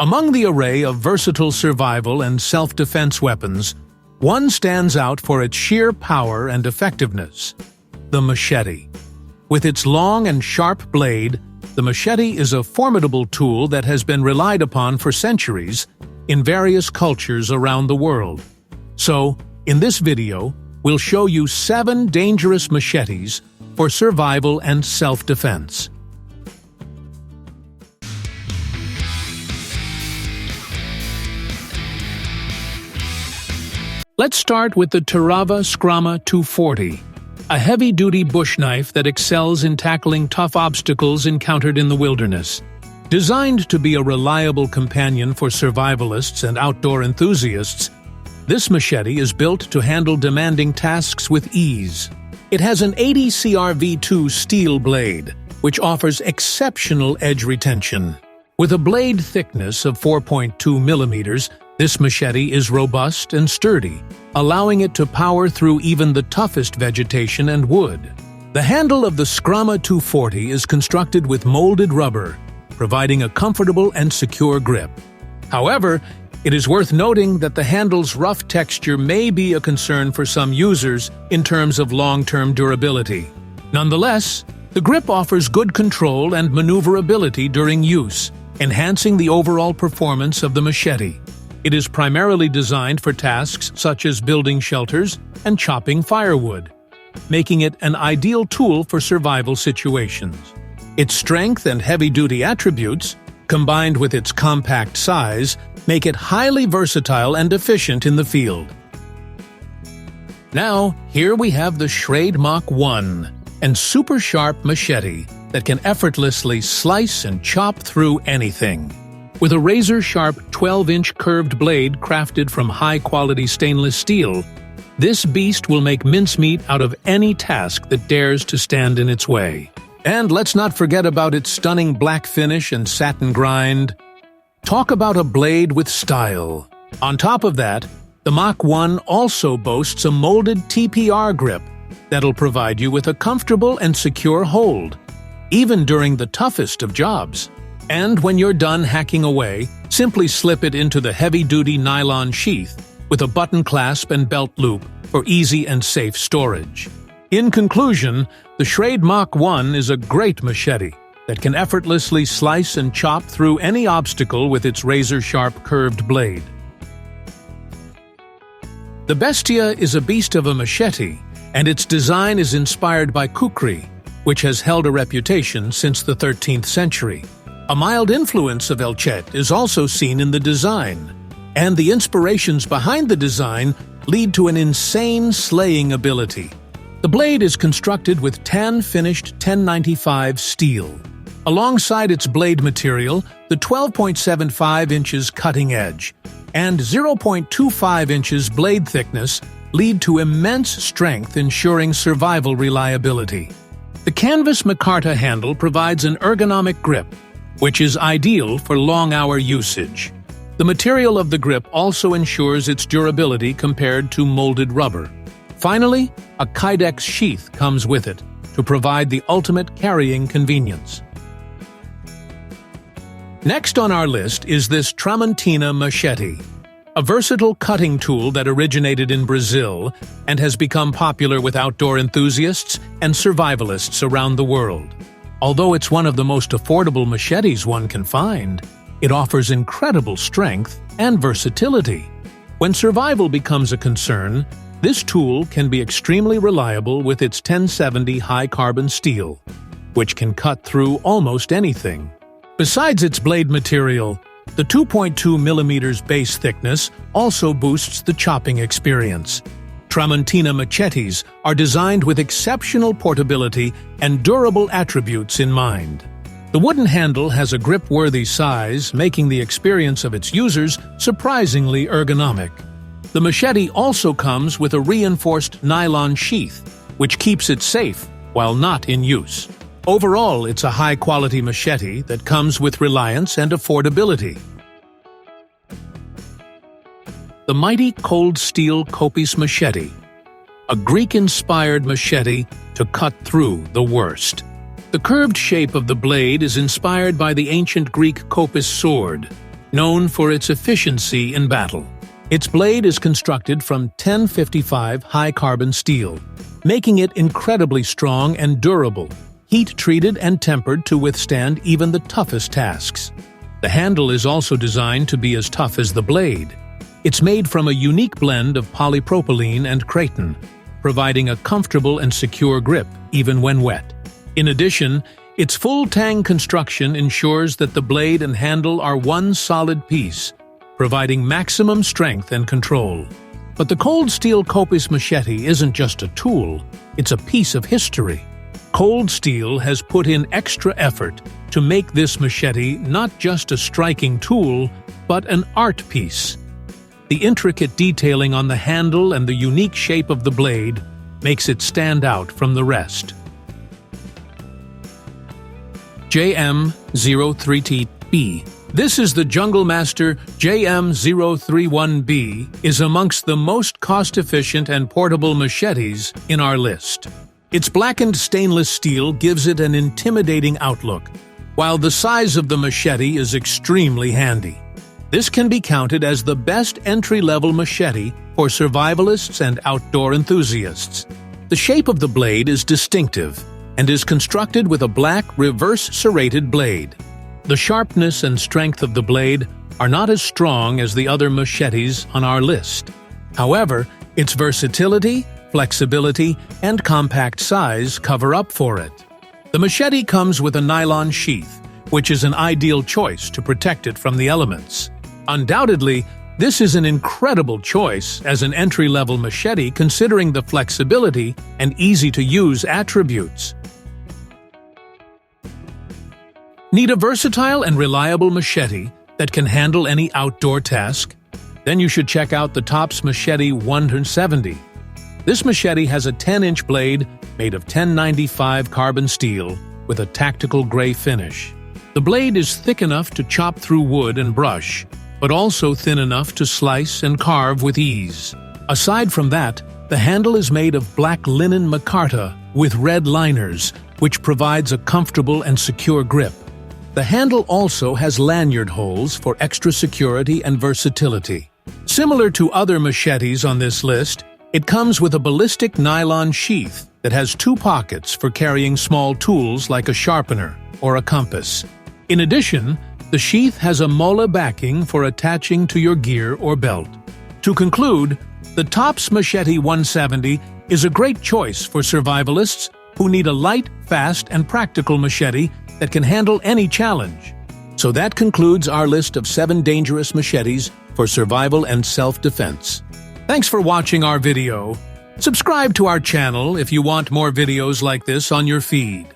Among the array of versatile survival and self-defense weapons, one stands out for its sheer power and effectiveness: the machete. With its long and sharp blade, the machete is a formidable tool that has been relied upon for centuries in various cultures around the world. So, in this video, we'll show you 7 dangerous machetes for survival and self-defense. Let's start with the Terävä Skrama 240, a heavy-duty bush knife that excels in tackling tough obstacles encountered in the wilderness. Designed to be a reliable companion for survivalists and outdoor enthusiasts, this machete is built to handle demanding tasks with ease. It has an 80 CRV2 steel blade, which offers exceptional edge retention. With a blade thickness of 4.2 millimeters, this machete is robust and sturdy, allowing it to power through even the toughest vegetation and wood. The handle of the Skrama 240 is constructed with molded rubber, providing a comfortable and secure grip. However, it is worth noting that the handle's rough texture may be a concern for some users in terms of long-term durability. Nonetheless, the grip offers good control and maneuverability during use, enhancing the overall performance of the machete. It is primarily designed for tasks such as building shelters and chopping firewood, making it an ideal tool for survival situations. Its strength and heavy-duty attributes, combined with its compact size, make it highly versatile and efficient in the field. Now, here we have the Schrade Mach 1, and super sharp machete that can effortlessly slice and chop through anything. With a razor-sharp 12-inch curved blade crafted from high-quality stainless steel, this beast will make mincemeat out of any task that dares to stand in its way. And let's not forget about its stunning black finish and satin grind. Talk about a blade with style. On top of that, the Mach 1 also boasts a molded TPR grip that'll provide you with a comfortable and secure hold, even during the toughest of jobs. And when you're done hacking away, simply slip it into the heavy-duty nylon sheath with a button clasp and belt loop for easy and safe storage. In conclusion, the Schrade Mach 1 is a great machete that can effortlessly slice and chop through any obstacle with its razor-sharp curved blade. The Bestia is a beast of a machete, and its design is inspired by kukri, which has held a reputation since the 13th century. A mild influence of elchet is also seen in the design, and the inspirations behind the design lead to an insane slaying ability. The blade is constructed with tan-finished 1095 steel. Alongside its blade material, the 12.75 inches cutting edge and 0.25 inches blade thickness lead to immense strength, ensuring survival reliability. The canvas micarta handle provides an ergonomic grip, which is ideal for long-hour usage. The material of the grip also ensures its durability compared to molded rubber. Finally, a kydex sheath comes with it to provide the ultimate carrying convenience. Next on our list is this Tramontina Machete, a versatile cutting tool that originated in Brazil and has become popular with outdoor enthusiasts and survivalists around the world. Although it's one of the most affordable machetes one can find, it offers incredible strength and versatility. When survival becomes a concern, this tool can be extremely reliable with its 1070 high-carbon steel, which can cut through almost anything. Besides its blade material, the 2.2 millimeters base thickness also boosts the chopping experience. Tramontina Machetes are designed with exceptional portability and durable attributes in mind. The wooden handle has a grip-worthy size, making the experience of its users surprisingly ergonomic. The machete also comes with a reinforced nylon sheath, which keeps it safe while not in use. Overall, it's a high-quality machete that comes with reliance and affordability. The mighty cold steel Kopis machete, a Greek-inspired machete to cut through the worst. The curved shape of the blade is inspired by the ancient Greek Kopis sword, known for its efficiency in battle. Its blade is constructed from 1055 high-carbon steel, making it incredibly strong and durable, heat-treated and tempered to withstand even the toughest tasks. The handle is also designed to be as tough as the blade. It's made from a unique blend of polypropylene and chitin, providing a comfortable and secure grip even when wet. In addition, its full tang construction ensures that the blade and handle are one solid piece, providing maximum strength and control. But the cold steel Kopis machete isn't just a tool, it's a piece of history. Cold Steel has put in extra effort to make this machete not just a striking tool, but an art piece. The intricate detailing on the handle and the unique shape of the blade makes it stand out from the rest. JM03TB. This is the Jungle Master JM031B, is amongst the most cost-efficient and portable machetes in our list. Its blackened stainless steel gives it an intimidating outlook, while the size of the machete is extremely handy. This can be counted as the best entry-level machete for survivalists and outdoor enthusiasts. The shape of the blade is distinctive and is constructed with a black reverse serrated blade. The sharpness and strength of the blade are not as strong as the other machetes on our list. However, its versatility, flexibility, and compact size cover up for it. The machete comes with a nylon sheath, which is an ideal choice to protect it from the elements. Undoubtedly, this is an incredible choice as an entry-level machete considering the flexibility and easy-to-use attributes. Need a versatile and reliable machete that can handle any outdoor task? Then you should check out the Tops Machete 170. This machete has a 10-inch blade made of 1095 carbon steel with a tactical gray finish. The blade is thick enough to chop through wood and brush, but also thin enough to slice and carve with ease. Aside from that, the handle is made of black linen micarta with red liners, which provides a comfortable and secure grip. The handle also has lanyard holes for extra security and versatility. Similar to other machetes on this list, it comes with a ballistic nylon sheath that has 2 pockets for carrying small tools like a sharpener or a compass. In addition, the sheath has a mola backing for attaching to your gear or belt. To conclude, the Tops Machete 170 is a great choice for survivalists who need a light, fast, and practical machete that can handle any challenge. So that concludes our list of 7 dangerous machetes for survival and self-defense. Thanks for watching our video. Subscribe to our channel if you want more videos like this on your feed.